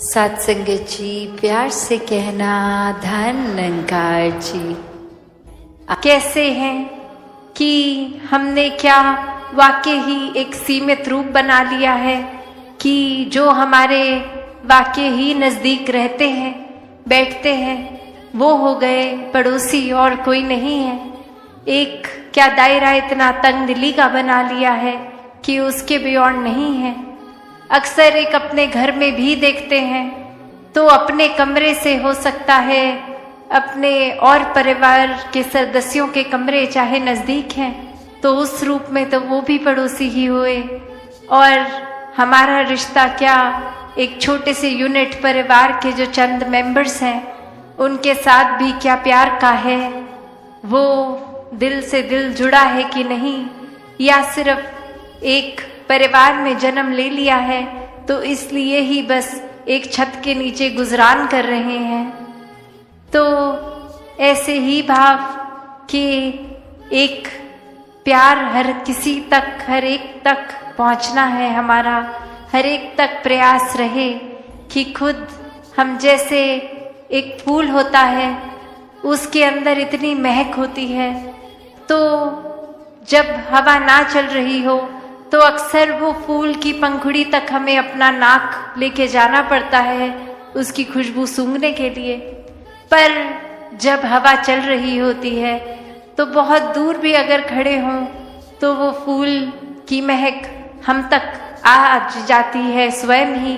सत्संगत जी, प्यार से कहना धन निरंकार जी। कैसे हैं कि हमने क्या वाकई ही एक सीमित रूप बना लिया है कि जो हमारे वाकई ही नज़दीक रहते हैं, बैठते हैं, वो हो गए पड़ोसी और कोई नहीं है। एक क्या दायरा इतना तंग दिली का बना लिया है कि उसके बियॉन्ड नहीं है। अक्सर एक अपने घर में भी देखते हैं तो अपने कमरे से हो सकता है अपने और परिवार के सदस्यों के कमरे चाहे नज़दीक हैं तो उस रूप में तो वो भी पड़ोसी ही हुए। और हमारा रिश्ता क्या एक छोटे से यूनिट परिवार के जो चंद मेंबर्स हैं उनके साथ भी क्या प्यार का है, वो दिल से दिल जुड़ा है कि नहीं, या सिर्फ एक परिवार में जन्म ले लिया है तो इसलिए ही बस एक छत के नीचे गुजरान कर रहे हैं। तो ऐसे ही भाव कि एक प्यार हर किसी तक, हर एक तक पहुंचना है, हमारा हर एक तक प्रयास रहे कि खुद हम जैसे एक फूल होता है उसके अंदर इतनी महक होती है, तो जब हवा ना चल रही हो तो अक्सर वो फूल की पंखुड़ी तक हमें अपना नाक लेके जाना पड़ता है उसकी खुशबू सूंघने के लिए। पर जब हवा चल रही होती है तो बहुत दूर भी अगर खड़े हों तो वो फूल की महक हम तक आ जाती है। स्वयं ही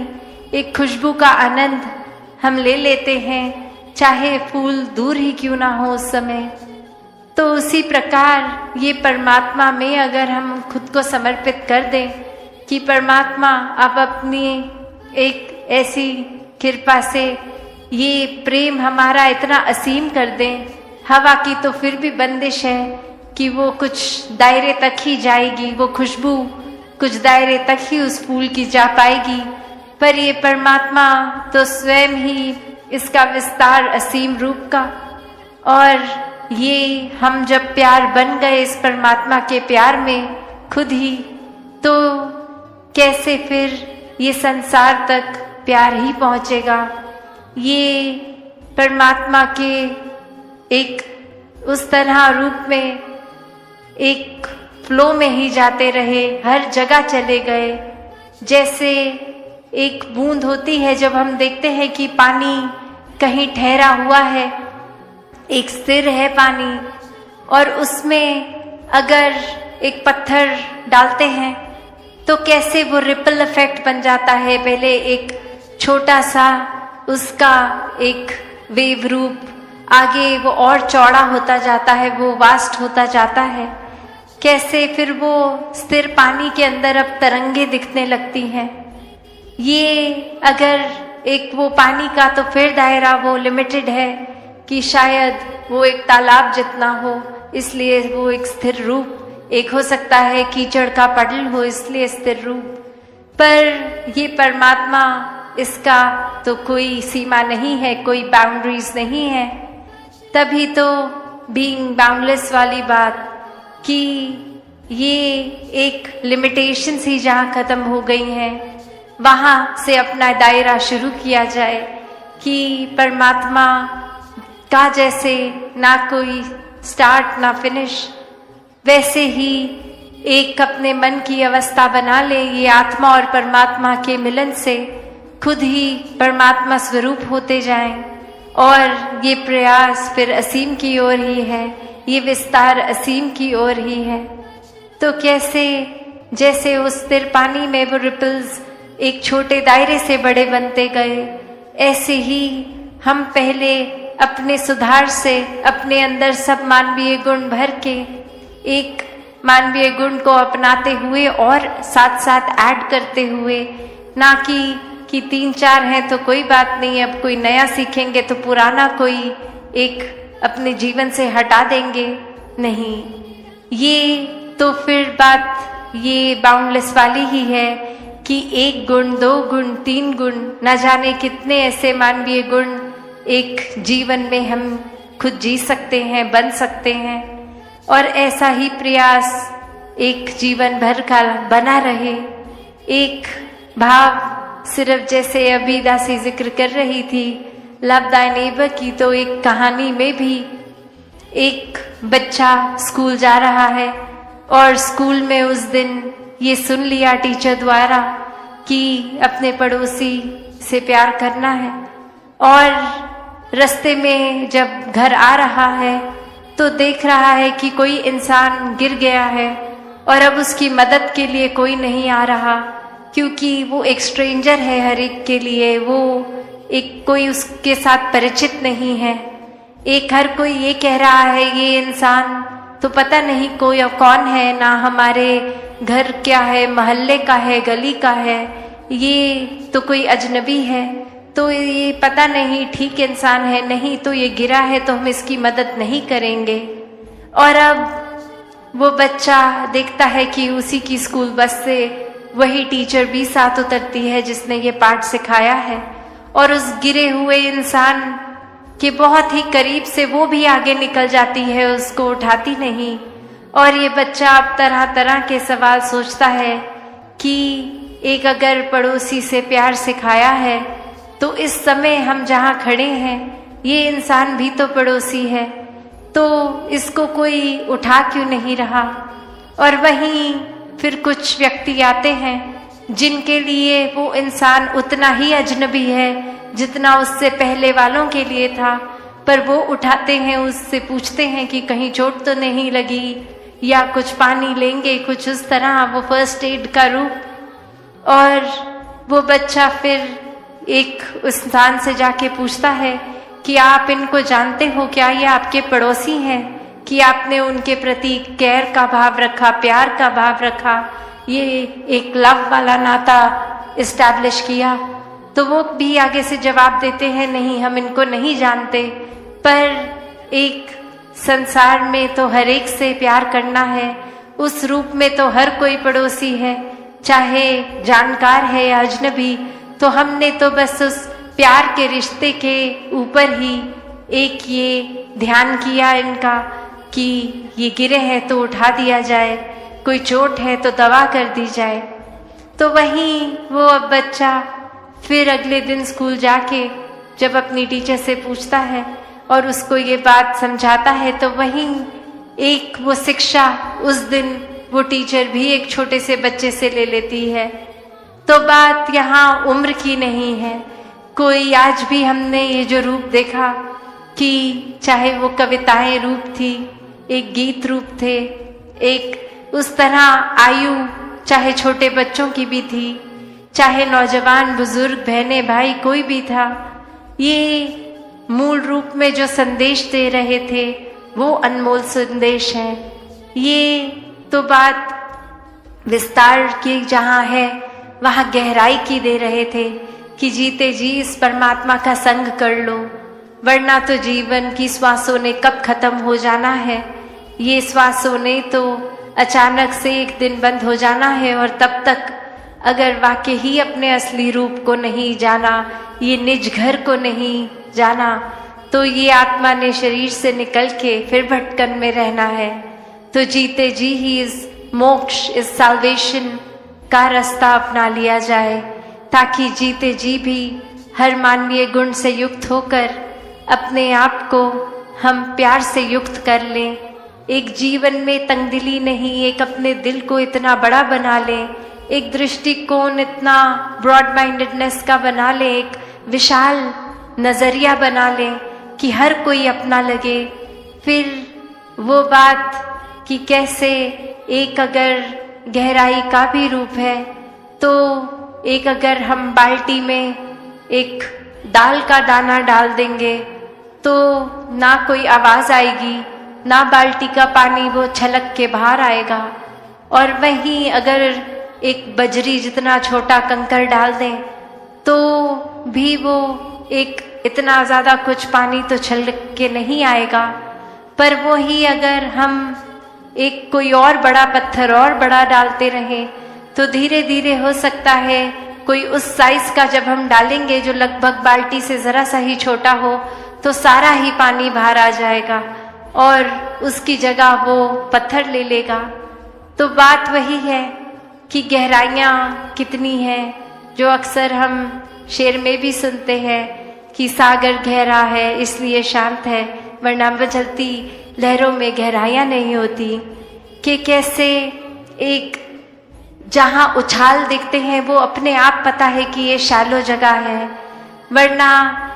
एक खुशबू का आनंद हम ले लेते हैं, चाहे फूल दूर ही क्यों ना हो उस समय। तो उसी प्रकार ये परमात्मा में अगर हम खुद को समर्पित कर दें कि परमात्मा आप अपनी एक ऐसी कृपा से ये प्रेम हमारा इतना असीम कर दें। हवा की तो फिर भी बंदिश है कि वो कुछ दायरे तक ही जाएगी, वो खुशबू कुछ दायरे तक ही उस फूल की जा पाएगी, पर ये परमात्मा तो स्वयं ही इसका विस्तार असीम रूप का। और ये हम जब प्यार बन गए इस परमात्मा के प्यार में खुद ही, तो कैसे फिर ये संसार तक प्यार ही पहुंचेगा। ये परमात्मा के एक उस तरह रूप में एक फ्लो में ही जाते रहे, हर जगह चले गए। जैसे एक बूंद होती है जब हम देखते हैं कि पानी कहीं ठहरा हुआ है, एक स्थिर है पानी, और उसमें अगर एक पत्थर डालते हैं तो कैसे वो रिपल इफेक्ट बन जाता है। पहले एक छोटा सा उसका एक वेव रूप, आगे वो और चौड़ा होता जाता है, वो वास्ट होता जाता है। कैसे फिर वो स्थिर पानी के अंदर अब तरंगे दिखने लगती हैं। ये अगर एक वो पानी का तो फिर दायरा वो लिमिटेड है कि शायद वो एक तालाब जितना हो, इसलिए वो एक स्थिर रूप, एक हो सकता है कीचड़ का पडल हो इसलिए स्थिर रूप। पर ये परमात्मा, इसका तो कोई सीमा नहीं है, कोई बाउंड्रीज नहीं है। तभी तो बीइंग बाउंडलेस वाली बात कि ये एक लिमिटेशंस ही जहाँ खत्म हो गई हैं वहाँ से अपना दायरा शुरू किया जाए कि परमात्मा का जैसे ना कोई स्टार्ट ना फिनिश, वैसे ही एक अपने मन की अवस्था बना ले। ये आत्मा और परमात्मा के मिलन से खुद ही परमात्मा स्वरूप होते जाएं, और ये प्रयास फिर असीम की ओर ही है, ये विस्तार असीम की ओर ही है। तो कैसे जैसे उस स्थिर पानी में वो रिपल्स एक छोटे दायरे से बड़े बनते गए, ऐसे ही हम पहले अपने सुधार से अपने अंदर सब मानवीय गुण भर के एक मानवीय गुण को अपनाते हुए और साथ साथ ऐड करते हुए, ना कि 3-4 हैं तो कोई बात नहीं, अब कोई नया सीखेंगे तो पुराना कोई एक अपने जीवन से हटा देंगे, नहीं। ये तो फिर बात ये बाउंडलेस वाली ही है कि 1 गुण, 2 गुण, 3 गुण, न जाने कितने ऐसे मानवीय गुण एक जीवन में हम खुद जी सकते हैं, बन सकते हैं। और ऐसा ही प्रयास एक जीवन भर का बना रहे। एक भाव सिर्फ जैसे अभी दासी जिक्र कर रही थी लव दाई नेबर की, तो एक कहानी में भी एक बच्चा स्कूल जा रहा है और स्कूल में उस दिन ये सुन लिया टीचर द्वारा कि अपने पड़ोसी से प्यार करना है, और रास्ते में जब घर आ रहा है तो देख रहा है कि कोई इंसान गिर गया है और अब उसकी मदद के लिए कोई नहीं आ रहा, क्योंकि वो एक स्ट्रेंजर है हर एक के लिए, वो एक कोई उसके साथ परिचित नहीं है। एक हर कोई ये कह रहा है ये इंसान तो पता नहीं कोई कौन है, ना हमारे घर क्या है, मोहल्ले का है, गली का है, ये तो कोई अजनबी है, तो ये पता नहीं ठीक इंसान है, नहीं तो ये गिरा है तो हम इसकी मदद नहीं करेंगे। और अब वो बच्चा देखता है कि उसी की स्कूल बस से वही टीचर भी साथ उतरती है जिसने ये पाठ सिखाया है, और उस गिरे हुए इंसान के बहुत ही करीब से वो भी आगे निकल जाती है, उसको उठाती नहीं। और ये बच्चा अब तरह तरह के सवाल सोचता है कि एक अगर पड़ोसी से प्यार सिखाया है तो इस समय हम जहाँ खड़े हैं ये इंसान भी तो पड़ोसी है, तो इसको कोई उठा क्यों नहीं रहा। और वहीं फिर कुछ व्यक्ति आते हैं जिनके लिए वो इंसान उतना ही अजनबी है जितना उससे पहले वालों के लिए था, पर वो उठाते हैं, उससे पूछते हैं कि कहीं चोट तो नहीं लगी या कुछ पानी लेंगे, कुछ उस तरह, वो फर्स्ट एड का रूप। और वो बच्चा फिर एक उस इंसान से जाके पूछता है कि आप इनको जानते हो क्या, ये आपके पड़ोसी हैं, कि आपने उनके प्रति केयर का भाव रखा, प्यार का भाव रखा, ये एक लव वाला नाता इस्टेब्लिश किया। तो वो भी आगे से जवाब देते हैं नहीं, हम इनको नहीं जानते, पर एक संसार में तो हर एक से प्यार करना है, उस रूप में तो हर कोई पड़ोसी है, चाहे जानकार है या अजनबी, तो हमने तो बस उस प्यार के रिश्ते के ऊपर ही एक ये ध्यान किया इनका कि ये गिरे हैं तो उठा दिया जाए, कोई चोट है तो दवा कर दी जाए। तो वहीं वो अब बच्चा फिर अगले दिन स्कूल जाके जब अपनी टीचर से पूछता है और उसको ये बात समझाता है, तो वहीं एक वो शिक्षा उस दिन वो टीचर भी एक छोटे से बच्चे से ले लेती है। तो बात यहाँ उम्र की नहीं है, कोई आज भी हमने ये जो रूप देखा कि चाहे वो कविताएं रूप थी, एक गीत रूप थे, एक उस तरह आयु चाहे छोटे बच्चों की भी थी, चाहे नौजवान बुजुर्ग बहनें भाई कोई भी था, ये मूल रूप में जो संदेश दे रहे थे वो अनमोल संदेश है। ये तो बात विस्तार की जहाँ है वहाँ गहराई की दे रहे थे कि जीते जी इस परमात्मा का संग कर लो, वरना तो जीवन की श्वासों ने कब खत्म हो जाना है। ये श्वासों ने तो अचानक से एक दिन बंद हो जाना है, और तब तक अगर वाकई ही अपने असली रूप को नहीं जाना, ये निज घर को नहीं जाना, तो ये आत्मा ने शरीर से निकल के फिर भटकन में रहना है। तो जीते जी ही इस मोक्ष, इस साल्वेशन का रास्ता अपना लिया जाए, ताकि जीते जी भी हर मानवीय गुण से युक्त होकर अपने आप को हम प्यार से युक्त कर लें। एक जीवन में तंगदिली नहीं, एक अपने दिल को इतना बड़ा बना लें, एक दृष्टिकोण इतना ब्रॉड माइंडेडनेस का बना लें, एक विशाल नजरिया बना लें कि हर कोई अपना लगे। फिर वो बात कि कैसे एक अगर गहराई का भी रूप है, तो एक अगर हम बाल्टी में एक दाल का दाना डाल देंगे तो ना कोई आवाज आएगी, ना बाल्टी का पानी वो छलक के बाहर आएगा। और वहीं अगर एक बजरी जितना छोटा कंकर डाल दें तो भी वो एक इतना ज़्यादा कुछ पानी तो छलक के नहीं आएगा। पर वो ही अगर हम एक कोई और बड़ा पत्थर और बड़ा डालते रहें तो धीरे धीरे हो सकता है कोई उस साइज का जब हम डालेंगे जो लगभग बाल्टी से ज़रा सा ही छोटा हो, तो सारा ही पानी बाहर आ जाएगा और उसकी जगह वो पत्थर ले लेगा। तो बात वही है कि गहराइयाँ कितनी है, जो अक्सर हम शेर में भी सुनते हैं कि सागर गहरा है इसलिए शांत है, वरना बचलती लहरों में गहराइयाँ नहीं होती। कि कैसे एक जहाँ उछाल दिखते हैं वो अपने आप पता है कि ये शैलो जगह है, वरना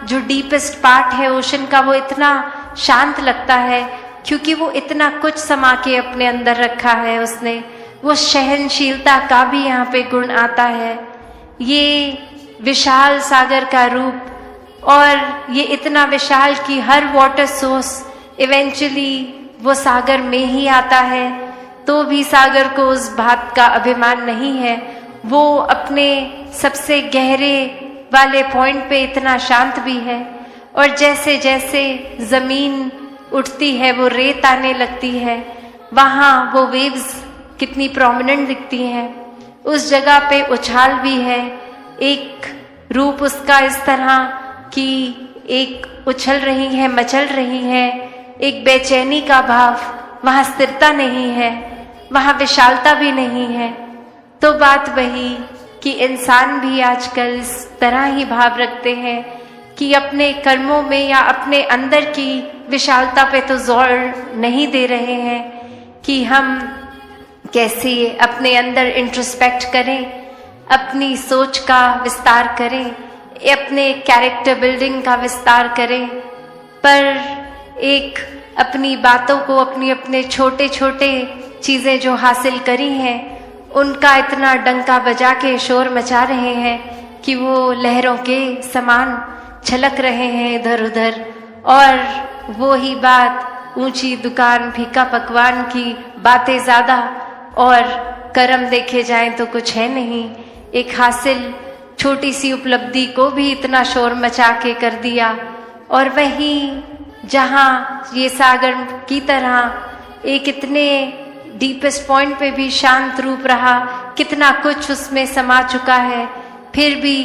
जो डीपेस्ट पार्ट है ओशन का वो इतना शांत लगता है क्योंकि वो इतना कुछ समा के अपने अंदर रखा है उसने। वो सहनशीलता का भी यहाँ पे गुण आता है। ये विशाल सागर का रूप, और ये इतना विशाल कि हर वाटर सोर्स इवेंचुअली वो सागर में ही आता है। तो भी सागर को उस बात का अभिमान नहीं है, वो अपने सबसे गहरे वाले पॉइंट पे इतना शांत भी है। और जैसे जैसे जमीन उठती है वो रेत आने लगती है, वहाँ वो वेव्स कितनी प्रोमिनेंट दिखती हैं। उस जगह पे उछाल भी है, एक रूप उसका इस तरह कि एक उछल रही है, मचल रही है, एक बेचैनी का भाव, वहाँ स्थिरता नहीं है, वहाँ विशालता भी नहीं है। तो बात वही कि इंसान भी आजकल इस तरह ही भाव रखते हैं कि अपने कर्मों में या अपने अंदर की विशालता पे तो जोर नहीं दे रहे हैं कि हम कैसे अपने अंदर इंट्रोस्पेक्ट करें, अपनी सोच का विस्तार करें, अपने कैरेक्टर बिल्डिंग का विस्तार करें। पर एक अपनी बातों को, अपनी अपने छोटे छोटे चीज़ें जो हासिल करी हैं उनका इतना डंका बजा के शोर मचा रहे हैं कि वो लहरों के समान छलक रहे हैं इधर उधर। और वो ही बात, ऊंची दुकान फीका पकवान की बातें ज़्यादा और कर्म देखे जाएं तो कुछ है नहीं। एक हासिल छोटी सी उपलब्धि को भी इतना शोर मचा के कर दिया। और वहीं जहाँ ये सागर की तरह एक इतने डीपेस्ट पॉइंट पे भी शांत रूप रहा, कितना कुछ उसमें समा चुका है, फिर भी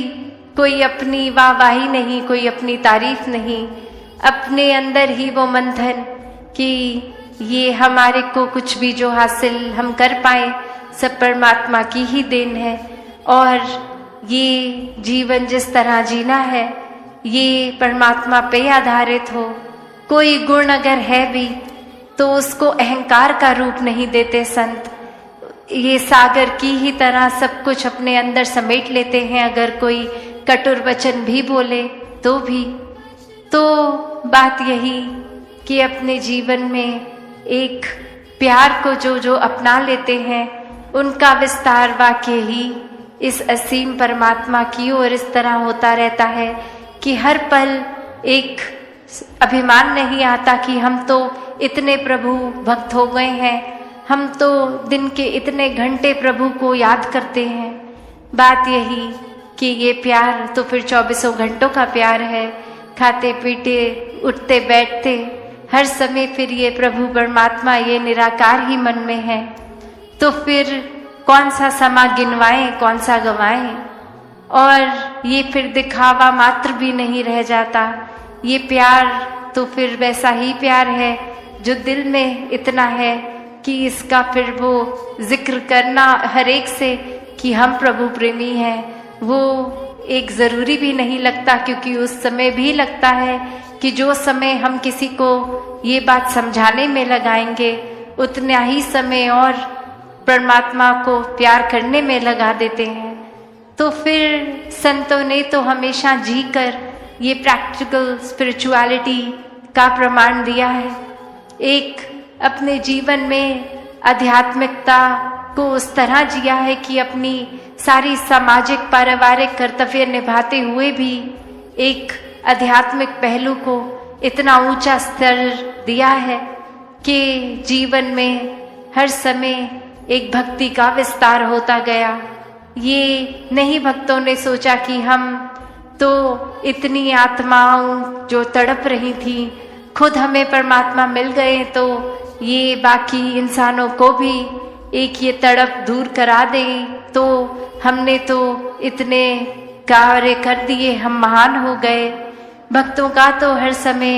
कोई अपनी वाहवाही नहीं, कोई अपनी तारीफ नहीं, अपने अंदर ही वो मंथन कि ये हमारे को कुछ भी जो हासिल हम कर पाए सब परमात्मा की ही देन है। और ये जीवन जिस तरह जीना है ये परमात्मा पे आधारित हो। कोई गुण अगर है भी तो उसको अहंकार का रूप नहीं देते संत। ये सागर की ही तरह सब कुछ अपने अंदर समेट लेते हैं। अगर कोई कटुर वचन भी बोले तो भी, तो बात यही कि अपने जीवन में एक प्यार को जो जो अपना लेते हैं उनका विस्तार वाकई ही इस असीम परमात्मा की ओर इस तरह होता रहता है कि हर पल एक अभिमान नहीं आता कि हम तो इतने प्रभु भक्त हो गए हैं, हम तो दिन के इतने घंटे प्रभु को याद करते हैं। बात यही कि ये प्यार तो फिर 24 घंटों का प्यार है, खाते पीते उठते बैठते हर समय फिर ये प्रभु परमात्मा ये निराकार ही मन में है। तो फिर कौन सा समा गिनवाएं, कौन सा गंवाएं। और ये फिर दिखावा मात्र भी नहीं रह जाता। ये प्यार तो फिर वैसा ही प्यार है जो दिल में इतना है कि इसका फिर वो जिक्र करना हर एक से कि हम प्रभु प्रेमी हैं, वो एक ज़रूरी भी नहीं लगता। क्योंकि उस समय भी लगता है कि जो समय हम किसी को ये बात समझाने में लगाएंगे उतना ही समय और परमात्मा को प्यार करने में लगा देते हैं। तो फिर संतों ने तो हमेशा जी कर ये प्रैक्टिकल स्पिरिचुअलिटी का प्रमाण दिया है। एक अपने जीवन में आध्यात्मिकता को उस तरह जिया है कि अपनी सारी सामाजिक पारिवारिक कर्तव्य निभाते हुए भी एक आध्यात्मिक पहलू को इतना ऊंचा स्तर दिया है कि जीवन में हर समय एक भक्ति का विस्तार होता गया। ये नहीं भक्तों ने सोचा कि हम तो इतनी आत्माओं जो तड़प रही थी खुद हमें परमात्मा मिल गए तो ये बाकी इंसानों को भी एक ये तड़प दूर करा दे, तो हमने तो इतने कार्य कर दिए, हम महान हो गए। भक्तों का तो हर समय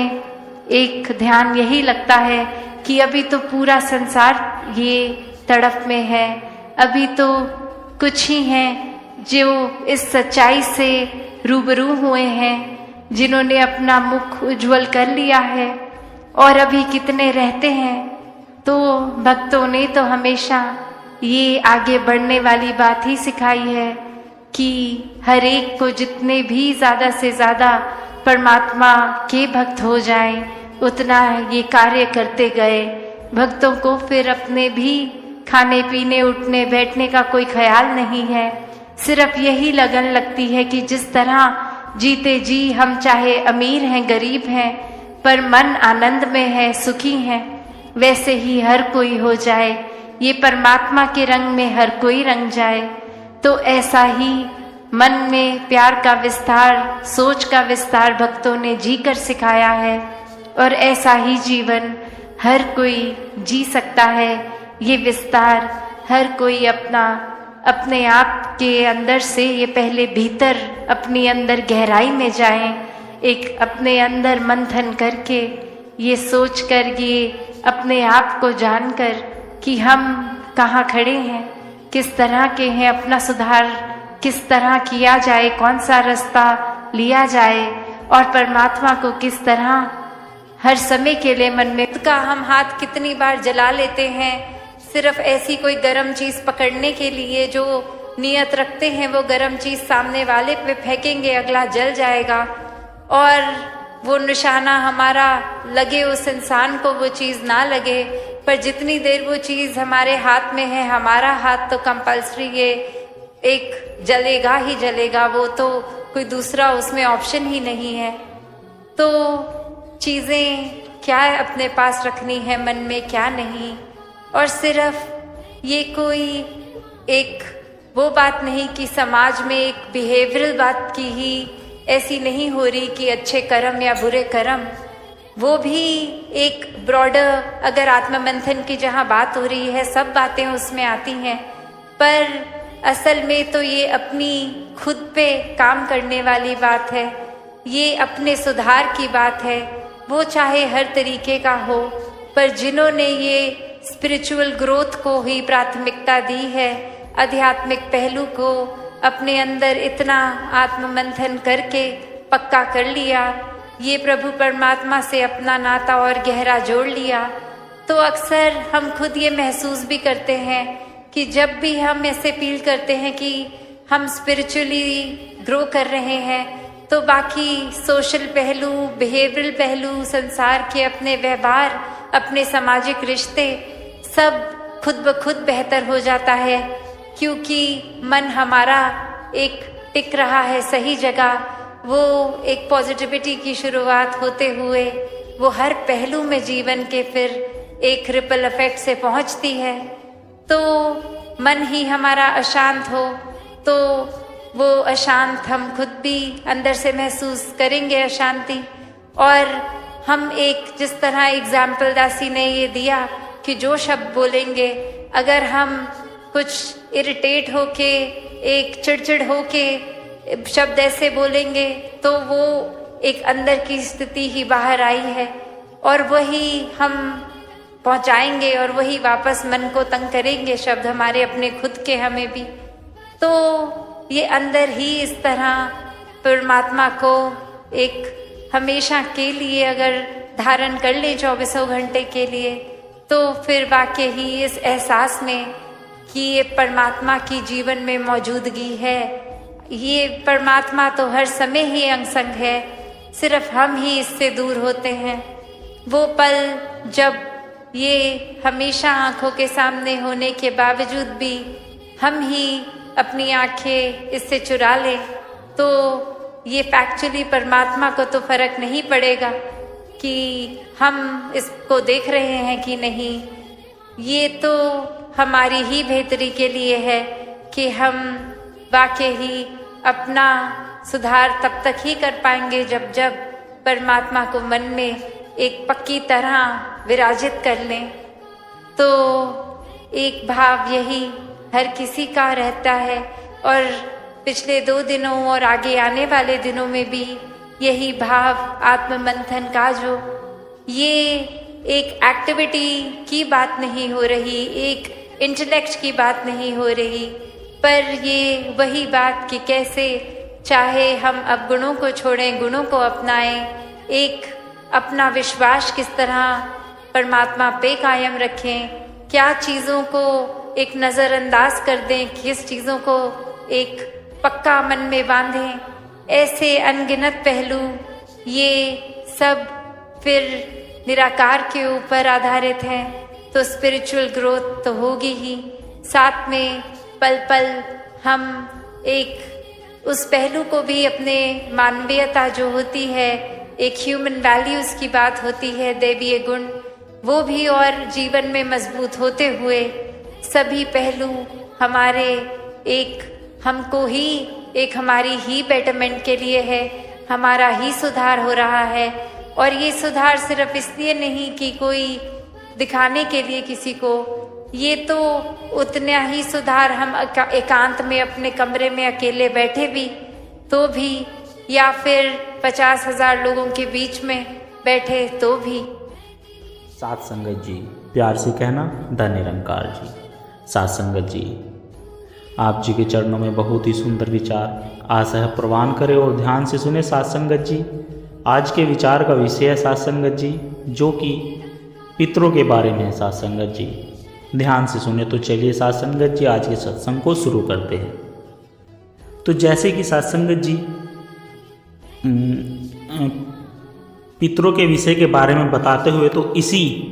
एक ध्यान यही लगता है कि अभी तो पूरा संसार ये तड़प में है, अभी तो कुछ ही हैं जो इस सच्चाई से रूबरू हुए हैं, जिन्होंने अपना मुख उज्जवल कर लिया है और अभी कितने रहते हैं। तो भक्तों ने तो हमेशा ये आगे बढ़ने वाली बात ही सिखाई है कि हर एक को जितने भी ज़्यादा से ज़्यादा परमात्मा के भक्त हो जाएं, उतना ये कार्य करते गए। भक्तों को फिर अपने भी खाने पीने उठने बैठने का कोई ख्याल नहीं है, सिर्फ यही लगन लगती है कि जिस तरह जीते जी हम चाहे अमीर हैं गरीब हैं पर मन आनंद में है, सुखी हैं, वैसे ही हर कोई हो जाए, ये परमात्मा के रंग में हर कोई रंग जाए। तो ऐसा ही मन में प्यार का विस्तार, सोच का विस्तार भक्तों ने जी कर सिखाया है और ऐसा ही जीवन हर कोई जी सकता है। ये विस्तार हर कोई अपने आप के अंदर से ये पहले भीतर अपनी अंदर गहराई में जाएं, एक अपने अंदर मंथन करके ये सोच कर, ये अपने आप को जानकर कि हम कहाँ खड़े हैं, किस तरह के हैं, अपना सुधार किस तरह किया जाए, कौन सा रास्ता लिया जाए और परमात्मा को किस तरह हर समय के लिए मन में का हम हाथ कितनी बार जला लेते हैं, सिर्फ ऐसी कोई गर्म चीज़ पकड़ने के लिए जो नियत रखते हैं वो गर्म चीज़ सामने वाले पे फेंकेंगे, अगला जल जाएगा और वो निशाना हमारा लगे, उस इंसान को वो चीज़ ना लगे। पर जितनी देर वो चीज़ हमारे हाथ में है, हमारा हाथ तो कंपल्सरी ये एक जलेगा ही जलेगा, वो तो कोई दूसरा उसमें ऑप्शन ही नहीं है। तो चीज़ें क्या अपने पास रखनी है मन में, क्या नहीं। और सिर्फ ये कोई एक वो बात नहीं कि समाज में एक बिहेवियरल बात की ही ऐसी नहीं हो रही कि अच्छे कर्म या बुरे कर्म, वो भी एक ब्रॉडर अगर आत्ममंथन की जहाँ बात हो रही है, सब बातें उसमें आती हैं। पर असल में तो ये अपनी खुद पे काम करने वाली बात है, ये अपने सुधार की बात है। वो चाहे हर तरीके का हो, पर जिन्होंने ये स्पिरिचुअल ग्रोथ को ही प्राथमिकता दी है, आध्यात्मिक पहलू को अपने अंदर इतना आत्ममंथन करके पक्का कर लिया, ये प्रभु परमात्मा से अपना नाता और गहरा जोड़ लिया, तो अक्सर हम खुद ये महसूस भी करते हैं कि जब भी हम ऐसे फील करते हैं कि हम स्पिरिचुअली ग्रो कर रहे हैं, तो बाकी सोशल पहलू, बिहेवियरल पहलू, संसार के अपने व्यवहार, अपने सामाजिक रिश्ते सब खुद ब खुद बेहतर हो जाता है, क्योंकि मन हमारा एक टिक रहा है सही जगह। वो एक पॉजिटिविटी की शुरुआत होते हुए वो हर पहलू में जीवन के फिर एक रिपल इफेक्ट से पहुंचती है। तो मन ही हमारा अशांत हो तो वो अशांत हम खुद भी अंदर से महसूस करेंगे अशांति। और हम एक जिस तरह एग्जाम्पल दासी ने ये दिया कि जो शब्द बोलेंगे, अगर हम कुछ इरिटेट होके, एक चिड़चिड़ होके शब्द ऐसे बोलेंगे तो वो एक अंदर की स्थिति ही बाहर आई है और वही हम पहुंचाएंगे और वही वापस मन को तंग करेंगे शब्द हमारे अपने खुद के हमें भी। तो ये अंदर ही इस तरह परमात्मा को एक हमेशा के लिए अगर धारण कर ले 24 घंटे के लिए, तो फिर वाकई ही इस एहसास में कि ये परमात्मा की जीवन में मौजूदगी है, ये परमात्मा तो हर समय ही अंग संग है, सिर्फ हम ही इससे दूर होते हैं। वो पल जब ये हमेशा आंखों के सामने होने के बावजूद भी हम ही अपनी आंखें इससे चुरा लें, तो ये फैक्चुअली परमात्मा को तो फर्क नहीं पड़ेगा कि हम इसको देख रहे हैं कि नहीं। ये तो हमारी ही बेहतरी के लिए है कि हम वाकई ही अपना सुधार तब तक ही कर पाएंगे जब जब परमात्मा को मन में एक पक्की तरह विराजित कर लें। तो एक भाव यही हर किसी का रहता है और पिछले 2 दिनों और आगे आने वाले दिनों में भी यही भाव आत्ममंथन का, जो ये एक एक्टिविटी की बात नहीं हो रही, एक इंटेलेक्ट की बात नहीं हो रही, पर ये वही बात कि कैसे चाहे हम अब गुणों को छोड़ें, गुणों को अपनाएं, एक अपना विश्वास किस तरह परमात्मा पे कायम रखें, क्या चीज़ों को एक नज़रअंदाज कर दें, किस चीज़ों को एक पक्का मन में बांधें, ऐसे अनगिनत पहलू ये सब फिर निराकार के ऊपर आधारित हैं। तो स्पिरिचुअल ग्रोथ तो होगी ही, साथ में पल पल हम एक उस पहलू को भी अपने मानवीयता जो होती है, एक ह्यूमन वैल्यूज़ की बात होती है, दैवीय गुण, वो भी और जीवन में मजबूत होते हुए सभी पहलू हमारे एक हमको ही एक हमारी ही बेटरमेंट के लिए है, हमारा ही सुधार हो रहा है। और ये सुधार सिर्फ इसलिए नहीं कि कोई दिखाने के लिए किसी को, ये तो उतना ही सुधार हम एकांत में अपने कमरे में अकेले बैठे भी तो भी, या फिर 50,000 लोगों के बीच में बैठे तो भी। साथ संगत जी, प्यार से कहना धन निरंकार जी। साथ संगत जी, आप जी के चरणों में बहुत ही सुंदर विचार आशा है प्रवान करें और ध्यान से सुने। साथ संगत जी, आज के विचार का विषय है साथ संगत जी, जो कि पितरों के बारे में है। साथ संगत जी, ध्यान से सुने। तो चलिए साथ संगत जी, आज के सत्संग को शुरू करते हैं। तो जैसे कि साथ संगत जी पितरों के विषय के बारे में बताते हुए, तो इसी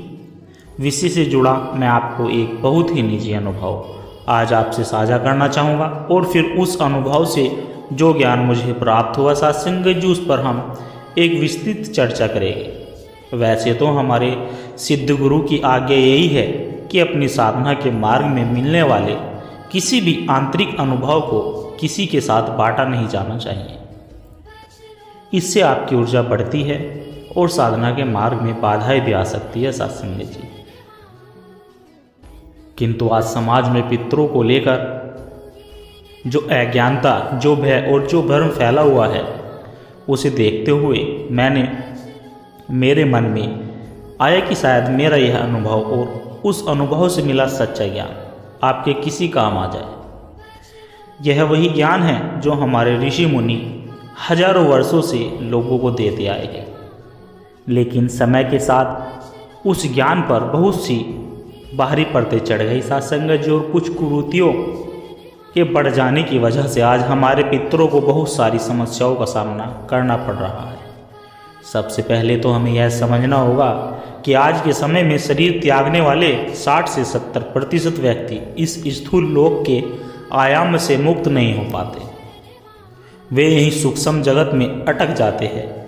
विषय से जुड़ा मैं आपको एक बहुत ही निजी अनुभव आज आपसे साझा करना चाहूँगा, और फिर उस अनुभव से जो ज्ञान मुझे प्राप्त हुआ साथ संगत जी, उस पर हम एक विस्तृत चर्चा करेंगे। वैसे तो हमारे सिद्ध गुरु की आज्ञा यही है कि अपनी साधना के मार्ग में मिलने वाले किसी भी आंतरिक अनुभव को किसी के साथ बांटा नहीं जाना चाहिए। इससे आपकी ऊर्जा बढ़ती है और साधना के मार्ग में बाधाएं भी आ सकती है साथ संगत जी। किंतु आज समाज में पितरों को लेकर जो अज्ञानता, जो भय और जो भ्रम फैला हुआ है, उसे देखते हुए मेरे मन में आया कि शायद मेरा यह अनुभव और उस अनुभव से मिला सच्चा ज्ञान आपके किसी काम आ जाए। यह वही ज्ञान है जो हमारे ऋषि मुनि हजारों वर्षों से लोगों को देते आए हैं, लेकिन समय के साथ उस ज्ञान पर बहुत सी बाहरी परतें चढ़ गई साथ संगत जी, और कुछ कुरीतियों के बढ़ जाने की वजह से आज हमारे पितरों को बहुत सारी समस्याओं का सामना करना पड़ रहा है। सबसे पहले तो हमें यह समझना होगा कि आज के समय में शरीर त्यागने वाले 60 से 70% व्यक्ति इस स्थूल लोक के आयाम से मुक्त नहीं हो पाते। वे यही सूक्ष्म जगत में अटक जाते हैं,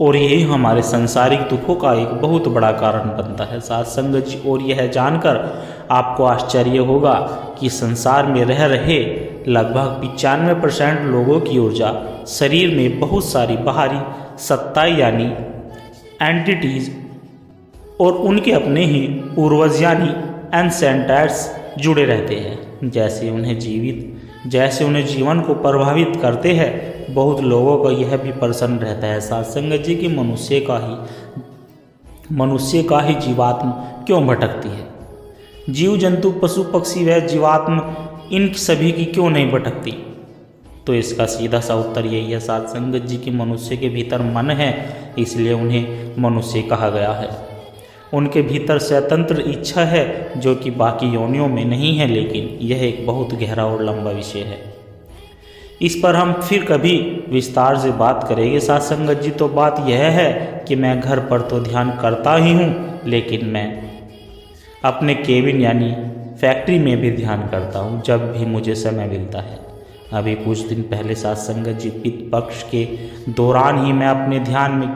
और यही हमारे सांसारिक दुखों का एक बहुत बड़ा कारण बनता है साथ संगत जी। और यह जानकर आपको आश्चर्य होगा कि संसार में रह रहे लगभग 95% लोगों की ऊर्जा शरीर में बहुत सारी बाहरी सत्ताएं यानी एंटिटीज और उनके अपने ही पूर्वज यानी एंसेंटर्स जुड़े रहते हैं। जैसे उन्हें जीवन को प्रभावित करते हैं, बहुत लोगों को यह भी प्रसन्न रहता है साथ संगत जी कि मनुष्य का ही जीवात्मा क्यों भटकती है। जीव जंतु पशु पक्षी व जीवात्मा इन सभी की क्यों नहीं भटकती। तो इसका सीधा सा उत्तर यही है साथ संगत जी कि मनुष्य के भीतर मन है, इसलिए उन्हें मनुष्य कहा गया है। उनके भीतर स्वतंत्र इच्छा है जो कि बाकी योनियों में नहीं है, लेकिन यह एक बहुत गहरा और लंबा विषय है। इस पर हम फिर कभी विस्तार से बात करेंगे साथ संगत जी। तो बात यह है कि मैं घर पर तो ध्यान करता ही हूँ, लेकिन मैं अपने केबिन यानी फैक्ट्री में भी ध्यान करता हूँ जब भी मुझे समय मिलता है। अभी कुछ दिन पहले साथ संगत जी पितृ पक्ष के दौरान ही मैं अपने ध्यान में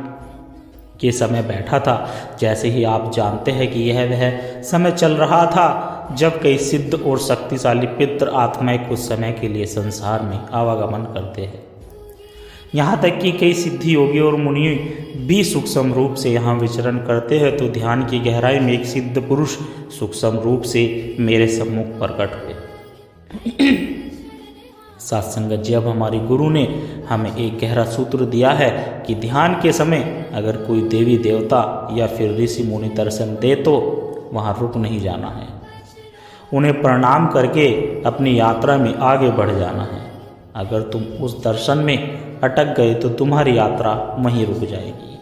के समय बैठा था। जैसे ही आप जानते हैं कि यह वह समय चल रहा था जब कई सिद्ध और शक्तिशाली पितृ आत्माएं कुछ समय के लिए संसार में आवागमन करते हैं। यहाँ तक कि कई सिद्धि योगी और मुनि भी सूक्ष्म रूप से यहाँ विचरण करते हैं। तो ध्यान की गहराई में एक सिद्ध पुरुष सूक्ष्म रूप से मेरे सम्मुख प्रकट हुए। साथ संगत जी, अब हमारे गुरु ने हमें एक गहरा सूत्र दिया है कि ध्यान के समय अगर कोई देवी देवता या फिर ऋषि मुनि दर्शन दे तो वहाँ रुक नहीं जाना है उन्हें प्रणाम करके अपनी यात्रा में आगे बढ़ जाना है। अगर तुम उस दर्शन में अटक गए तो तुम्हारी यात्रा वहीं रुक जाएगी।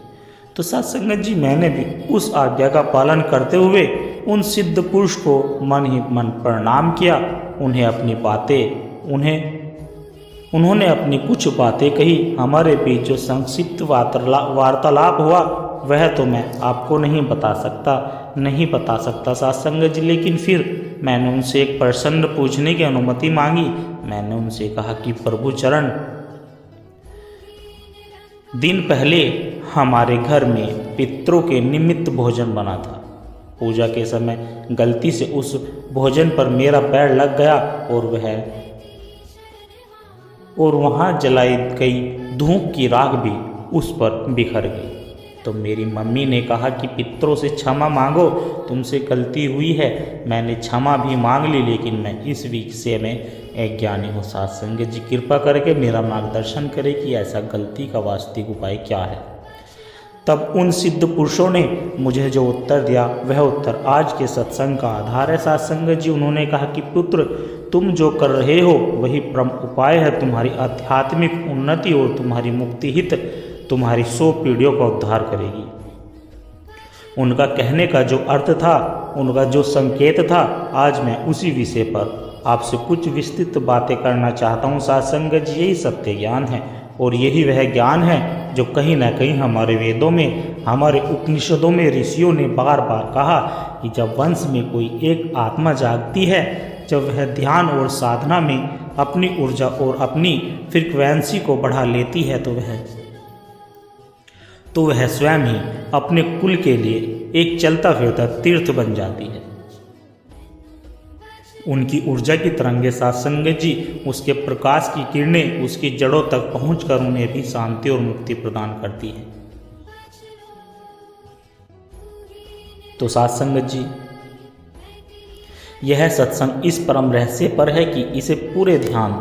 तो साथ संगत जी, मैंने भी उस आज्ञा का पालन करते हुए उन सिद्ध पुरुष को मन ही मन प्रणाम किया। उन्हें अपनी बातें उन्होंने अपनी कुछ बातें कही। हमारे बीच जो संक्षिप्त वार्तालाप हुआ वह तो मैं आपको नहीं बता सकता साथ संगत जी। लेकिन फिर मैंने उनसे एक प्रश्न पूछने की अनुमति मांगी। मैंने उनसे कहा कि प्रभु चरण, दिन पहले हमारे घर में पितरों के निमित्त भोजन बना था। पूजा के समय गलती से उस भोजन पर मेरा पैर लग गया और वहाँ जलाई गई धूप की राख भी उस पर बिखर गई। तो मेरी मम्मी ने कहा कि पितरों से क्षमा मांगो, तुमसे गलती हुई है। मैंने क्षमा भी मांग ली, लेकिन मैं इस विषय में अज्ञानी हूँ। साथ संगत जी, कृपा करके मेरा मार्गदर्शन करें कि ऐसा गलती का वास्तविक उपाय क्या है। तब उन सिद्ध पुरुषों ने मुझे जो उत्तर दिया वह उत्तर आज के सत्संग का आधार है। साथ संगत जी, उन्होंने कहा कि पुत्र, तुम जो कर रहे हो वही परम उपाय है। तुम्हारी आध्यात्मिक उन्नति और तुम्हारी मुक्ति हित तुम्हारी 100 पीढ़ियों का उद्धार करेगी। उनका कहने का जो अर्थ था, उनका जो संकेत था, आज मैं उसी विषय पर आपसे कुछ विस्तृत बातें करना चाहता हूँ। साथ संगत जी, यही सत्य ज्ञान है और यही वह ज्ञान है जो कहीं ना कहीं हमारे वेदों में, हमारे उपनिषदों में ऋषियों ने बार बार कहा कि जब वंश में कोई एक आत्मा जागती है, जब वह ध्यान और साधना में अपनी ऊर्जा और अपनी फ्रीक्वेंसी को बढ़ा लेती है तो वह स्वयं ही अपने कुल के लिए एक चलता फिरता तीर्थ बन जाती है। उनकी ऊर्जा की तरंगे साथ संगत जी, उसके प्रकाश की किरणें उसकी जड़ों तक पहुंचकर उन्हें भी शांति और मुक्ति प्रदान करती है। तो साथ संगत जी, यह सत्संग इस परम रहस्य पर है कि इसे पूरे ध्यान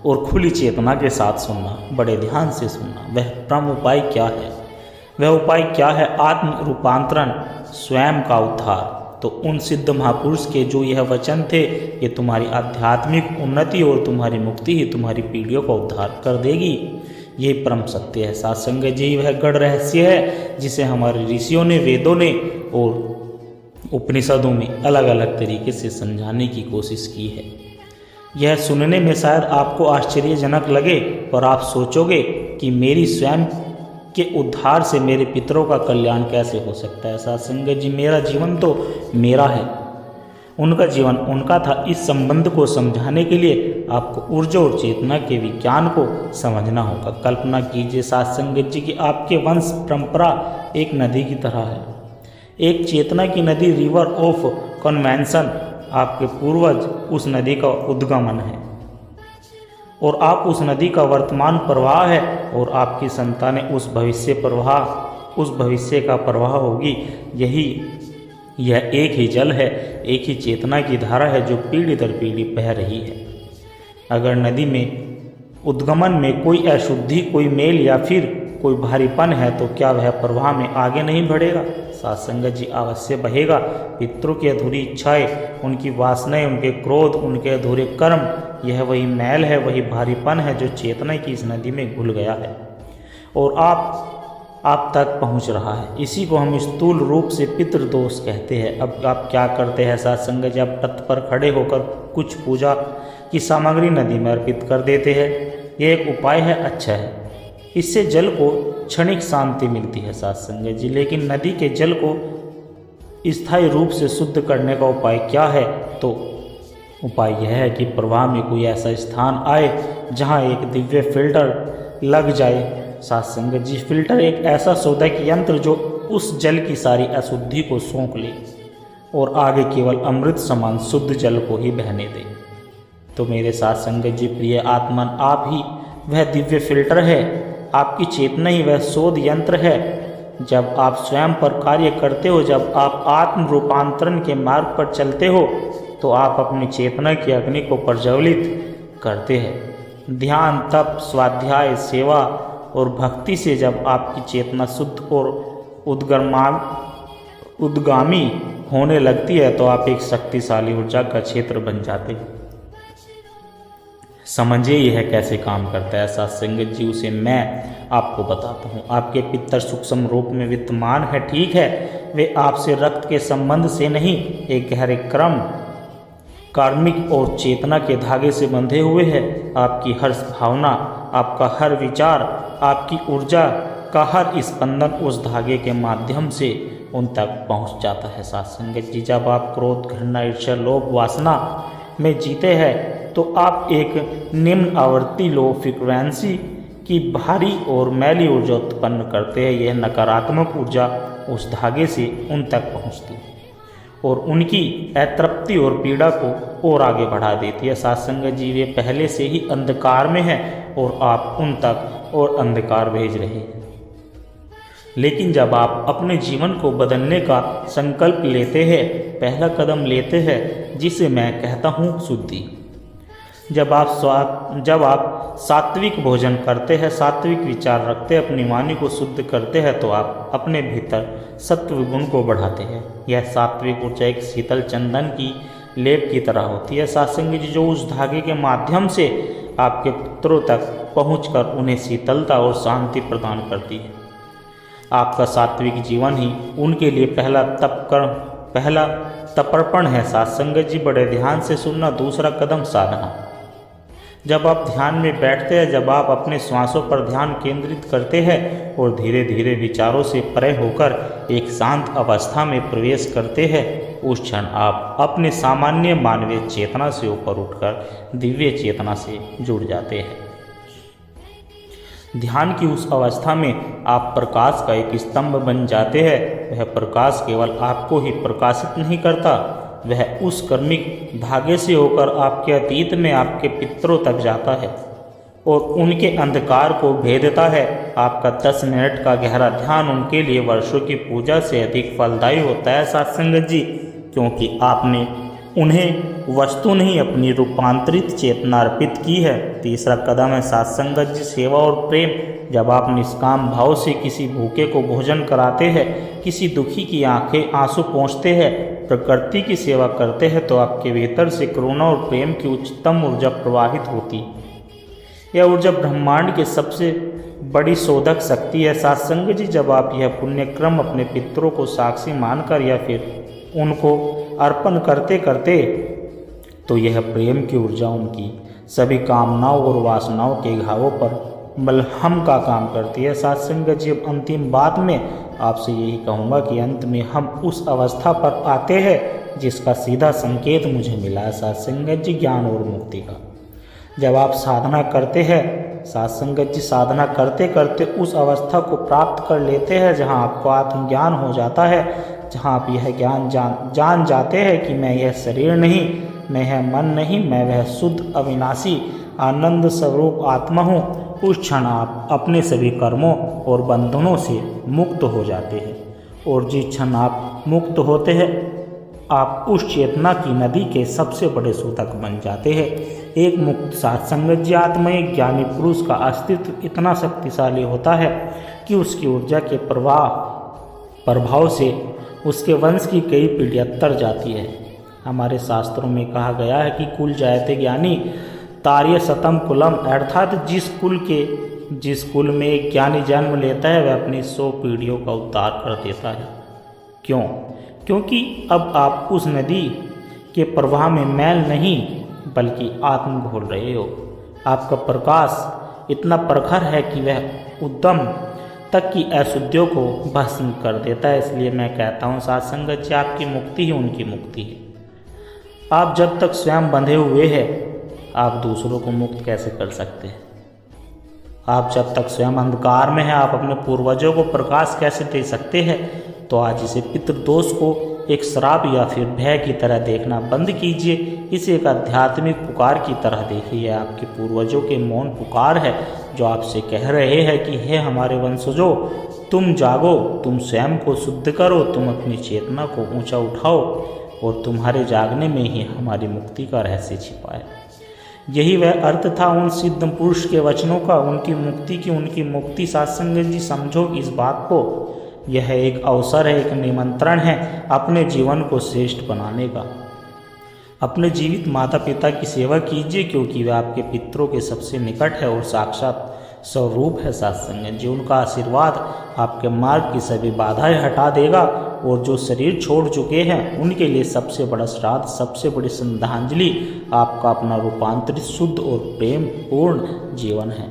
और खुली चेतना के साथ सुनना, बड़े ध्यान से सुनना। वह परम उपाय क्या है? वह उपाय क्या है? आत्म रूपांतरण, स्वयं का उद्धार। तो उन सिद्ध महापुरुष के जो यह वचन थे कि तुम्हारी आध्यात्मिक उन्नति और तुम्हारी मुक्ति ही तुम्हारी पीढ़ियों का उद्धार कर देगी, ये परम सत्य है। साथ संगत जी, वह गढ़ रहस्य है जिसे हमारे ऋषियों ने, वेदों ने और उपनिषदों में अलग अलग तरीके से समझाने की कोशिश की है। यह सुनने में शायद आपको आश्चर्यजनक लगे और आप सोचोगे कि मेरी स्वयं के उद्धार से मेरे पितरों का कल्याण कैसे हो सकता है। साथ संगत जी, मेरा जीवन तो मेरा है, उनका जीवन उनका था। इस संबंध को समझाने के लिए आपको ऊर्जा और चेतना के विज्ञान को समझना होगा। कल्पना कीजिए साथ संगत जी कि आपके वंश परंपरा एक नदी की तरह है, एक चेतना की नदी, रिवर ऑफ कन्वेंशन। आपके पूर्वज उस नदी का उद्गमन है और आप उस नदी का वर्तमान प्रवाह है और आपकी संतानें उस भविष्य का प्रवाह होगी। यह एक ही जल है, एक ही चेतना की धारा है जो पीढ़ी दर पीढ़ी बह रही है। अगर नदी में उद्गमन में कोई अशुद्धि, कोई मेल या फिर कोई भारीपन है तो क्या वह प्रवाह में आगे नहीं बढ़ेगा? साथ संगत जी, अवश्य बहेगा। पितरों की अधूरी इच्छाएं, उनकी वासनाएं, उनके क्रोध, उनके अधूरे कर्म, यह वही मैल है, वही भारीपन है जो चेतना की इस नदी में घुल गया है और आप तक पहुंच रहा है। इसी को हम स्थूल रूप से पितृदोष कहते हैं। अब आप क्या करते हैं साथ संगत जी? आप तट पर खड़े होकर कुछ पूजा की सामग्री नदी में अर्पित कर देते हैं। यह एक उपाय है, अच्छा है। इससे जल को क्षणिक शांति मिलती है साथ संगत जी। लेकिन नदी के जल को स्थायी रूप से शुद्ध करने का उपाय क्या है? तो उपाय यह है कि प्रवाह में कोई ऐसा स्थान आए जहां एक दिव्य फिल्टर लग जाए। साथ संगत जी, फिल्टर एक ऐसा शोधक यंत्र जो उस जल की सारी अशुद्धि को सोख ले और आगे केवल अमृत समान शुद्ध जल को ही बहने दे। तो मेरे साथ संगत जी, प्रिय आत्मन, आप ही वह दिव्य फिल्टर है, आपकी चेतना ही वह शोध यंत्र है। जब आप स्वयं पर कार्य करते हो, जब आप आत्म रूपांतरण के मार्ग पर चलते हो, तो आप अपनी चेतना की अग्नि को प्रज्वलित करते हैं। ध्यान, तप, स्वाध्याय, सेवा और भक्ति से जब आपकी चेतना शुद्ध और उद्गामी होने लगती है तो आप एक शक्तिशाली ऊर्जा का क्षेत्र बन जाते हैं। समझिए यह कैसे काम करता है सत्संग जी, उसे मैं आपको बताता हूँ। आपके पितर सूक्ष्म रूप में विद्यमान है, ठीक है, वे आपसे रक्त के संबंध से नहीं, एक गहरे क्रम कार्मिक और चेतना के धागे से बंधे हुए हैं। आपकी हर भावना, आपका हर विचार, आपकी ऊर्जा का हर स्पंदन उस धागे के माध्यम से उन तक पहुंच जाता है। सत्संग जी, जब आप क्रोध, घृणा, ईर्ष्या, लोभ, वासना में जीते हैं तो आप एक निम्न आवृत्ति लो फ्रीक्वेंसी की भारी और मैली ऊर्जा उत्पन्न करते हैं। यह नकारात्मक ऊर्जा उस धागे से उन तक पहुंचती है और उनकी अतृप्ति और पीड़ा को और आगे बढ़ा देती है। सत्संग जी, वे पहले से ही अंधकार में हैं और आप उन तक और अंधकार भेज रहे हैं। लेकिन जब आप अपने जीवन को बदलने का संकल्प लेते हैं, पहला कदम लेते हैं जिसे मैं कहता हूँ शुद्धि। जब आप सात्विक भोजन करते हैं, सात्विक विचार रखते हैं, अपनी वाणी को शुद्ध करते हैं तो आप अपने भीतर सत्व गुण को बढ़ाते हैं। यह सात्विक ऊर्जा एक शीतल चंदन की लेप की तरह होती है सत्संग जी, जो उस धागे के माध्यम से आपके पितरों तक पहुंचकर उन्हें शीतलता और शांति प्रदान करती है। आपका सात्विक जीवन ही उनके लिए पहला तपर्पण है। सत्संग जी, बड़े ध्यान से सुनना। दूसरा कदम साधना। जब आप ध्यान में बैठते हैं, जब आप अपने श्वासों पर ध्यान केंद्रित करते हैं और धीरे धीरे विचारों से परे होकर एक शांत अवस्था में प्रवेश करते हैं, उस क्षण आप अपने सामान्य मानवीय चेतना से ऊपर उठकर दिव्य चेतना से जुड़ जाते हैं। ध्यान की उस अवस्था में आप प्रकाश का एक स्तंभ बन जाते हैं। वह प्रकाश केवल आपको ही प्रकाशित नहीं करता, वह उस कर्मिक धागे से होकर आपके अतीत में आपके पितरों तक जाता है और उनके अंधकार को भेदता है। आपका 10 मिनट का गहरा ध्यान उनके लिए वर्षों की पूजा से अधिक फलदायी होता है सत्संग जी, क्योंकि आपने उन्हें वस्तु नहीं, अपनी रूपांतरित चेतना अर्पित की है। तीसरा कदम है सत्संग जी, सेवा और प्रेम। जब आप निष्काम भाव से किसी भूखे को भोजन कराते हैं, किसी दुखी की आंखें आंसू पोंछते हैं, प्रकृति की सेवा करते हैं, तो आपके भीतर से करुणा और प्रेम की उच्चतम ऊर्जा प्रवाहित होती। यह ऊर्जा ब्रह्मांड के सबसे बड़ी शोधक शक्ति है सत्संग जी। जब आप यह पुण्य क्रम अपने पितरों को साक्षी मानकर या फिर उनको अर्पण करते करते, तो यह प्रेम की ऊर्जा उनकी सभी कामनाओं और वासनाओं के घावों पर मलहम का काम करती है सत्संग जी। अब अंतिम बात में आपसे यही कहूँगा कि अंत में हम उस अवस्था पर आते हैं जिसका सीधा संकेत मुझे मिला है सत्संग जी, ज्ञान और मुक्ति का। जब आप साधना करते हैं सत्संग जी, साधना करते करते उस अवस्था को प्राप्त कर लेते हैं जहाँ आपको आत्मज्ञान हो जाता है, जहाँ आप यह ज्ञान जान जाते हैं कि मैं यह शरीर नहीं, मैं यह मन नहीं, मैं वह शुद्ध अविनाशी आनंद स्वरूप आत्मा हूँ। उस क्षण आप अपने सभी कर्मों और बंधनों से मुक्त हो जाते हैं और जिस क्षण आप मुक्त होते हैं आप उस चेतना की नदी के सबसे बड़े सूतक बन जाते हैं। एक मुक्त सत्संग जी आत्मा, एक ज्ञानी पुरुष का अस्तित्व इतना शक्तिशाली होता है कि उसकी ऊर्जा के प्रभाव से उसके वंश की कई पीढ़ियाँ तर जाती है। हमारे शास्त्रों में कहा गया है कि कुल जायते ज्ञानी तार्य शतम कुलम, अर्थात जिस कुल में एक ज्ञानी जन्म लेता है वह अपनी 100 पीढ़ियों का उद्धार कर देता है। क्यों? क्योंकि अब आप उस नदी के प्रवाह में मैल नहीं बल्कि आत्म घोल रहे हो। आपका प्रकाश इतना प्रखर है कि वह उद्यम तक की अशुद्धियों को भस्म कर देता है। इसलिए मैं कहता हूँ सत्संग जी, आपकी मुक्ति ही उनकी मुक्ति है। आप जब तक स्वयं बंधे हुए हैं आप दूसरों को मुक्त कैसे कर सकते हैं? आप जब तक स्वयं अंधकार में हैं आप अपने पूर्वजों को प्रकाश कैसे दे सकते हैं? तो आज इसे पितृदोष को एक श्राप या फिर भय की तरह देखना बंद कीजिए, इसे एक आध्यात्मिक पुकार की तरह देखिए। आपके पूर्वजों के मौन पुकार है जो आपसे कह रहे हैं कि हे हमारे वंशजों, तुम जागो, तुम स्वयं को शुद्ध करो, तुम अपनी चेतना को ऊंचा उठाओ और तुम्हारे जागने में ही हमारी मुक्ति का रहस्य छिपा है। यही वह अर्थ था उन सिद्ध पुरुष के वचनों का, उनकी मुक्ति की, उनकी मुक्ति। सत्संग जी समझो इस बात को, यह एक अवसर है, एक निमंत्रण है अपने जीवन को श्रेष्ठ बनाने का। अपने जीवित माता पिता की सेवा कीजिए, क्योंकि वे आपके पितरों के सबसे निकट है और साक्षात स्वरूप है सत्संग जी। उनका आशीर्वाद आपके मार्ग की सभी बाधाएं हटा देगा, और जो शरीर छोड़ चुके हैं उनके लिए सबसे बड़ा श्राद्ध, सबसे बड़ी श्रद्धांजलि आपका अपना रूपांतरित शुद्ध और प्रेम पूर्ण जीवन है।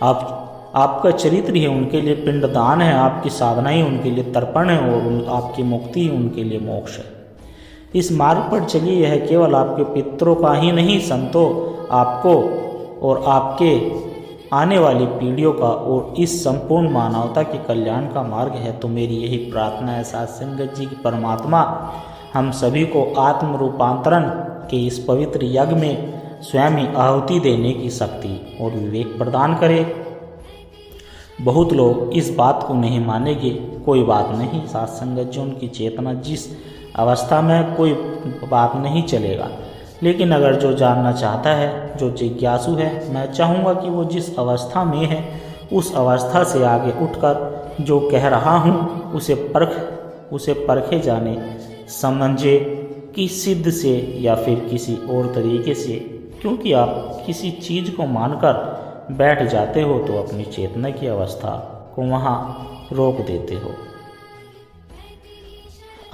आपका चरित्र ही उनके लिए पिंडदान है, आपकी साधनाएं उनके लिए तर्पण है, और आपकी मुक्ति ही उनके लिए मोक्ष है। इस मार्ग पर चलिए, यह केवल आपके पितरों का ही नहीं, संतों, आपको और आपके आने वाली पीढ़ियों का और इस संपूर्ण मानवता के कल्याण का मार्ग है। तो मेरी यही प्रार्थना है सत्संगत जी की परमात्मा हम सभी को आत्म रूपांतरण के इस पवित्र यज्ञ में स्वयं ही आहुति देने की शक्ति और विवेक प्रदान करे। बहुत लोग इस बात को नहीं मानेंगे, कोई बात नहीं, सत्संगत जी उनकी चेतना जिस अवस्था में कोई बात नहीं चलेगा। लेकिन अगर जो जानना चाहता है, जो जिज्ञासु है, मैं चाहूँगा कि वो जिस अवस्था में है उस अवस्था से आगे उठकर जो कह रहा हूँ उसे परखे जाने, समझे कि सिद्ध से या फिर किसी और तरीके से। क्योंकि आप किसी चीज़ को मानकर बैठ जाते हो तो अपनी चेतना की अवस्था को वहाँ रोक देते हो।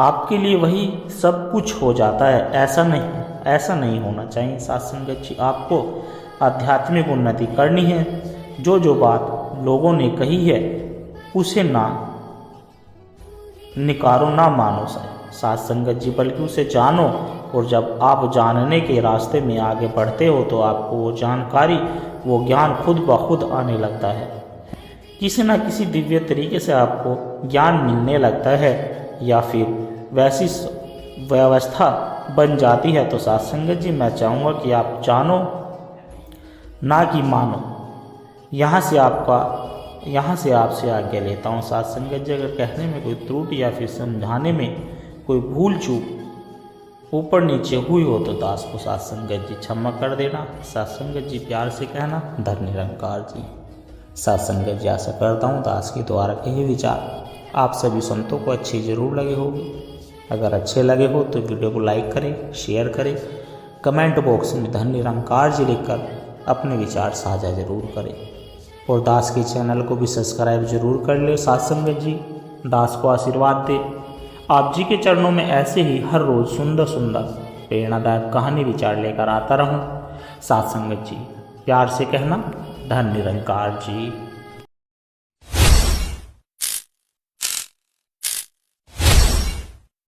आपके लिए वही सब कुछ हो जाता है, ऐसा नहीं होना चाहिए। सत्संगत जी, आपको आध्यात्मिक उन्नति करनी है। जो बात लोगों ने कही है उसे ना निकारो, ना मानो सत्संगत जी, बल्कि उसे जानो। और जब आप जानने के रास्ते में आगे बढ़ते हो तो आपको वो जानकारी, वो ज्ञान खुद ब खुद आने लगता है। किसी न किसी दिव्य तरीके से आपको ज्ञान मिलने लगता है, या फिर वैसी व्यवस्था बन जाती है। तो सत्संगत जी, मैं चाहूँगा कि आप जानो ना कि मानो। यहाँ से आपसे आज्ञा लेता हूँ सत्संगत जी। अगर कहने में कोई त्रुटि या फिर समझाने में कोई भूल चूक ऊपर नीचे हुई हो तो दास को सत्संगत जी क्षमा कर देना। सत्संगत जी प्यार से कहना, धन्य निरंकार जी। सत्संगत जी, आशा करता हूँ दास के द्वारा कहे विचार आप सभी संतों को अच्छे जरूर लगे होंगे। अगर अच्छे लगे हो तो वीडियो को लाइक करें, शेयर करें, कमेंट बॉक्स में धन्य निरंकार जी लिखकर अपने विचार साझा जरूर करें, और दास के चैनल को भी सब्सक्राइब जरूर कर ले। सत्संगत जी दास को आशीर्वाद दे। आप जी के चरणों में ऐसे ही हर रोज़ सुंदर सुंदर प्रेरणादायक कहानी विचार लेकर आता रहूं। सत्संगत जी प्यार से कहना, धन्य निरंकार जी।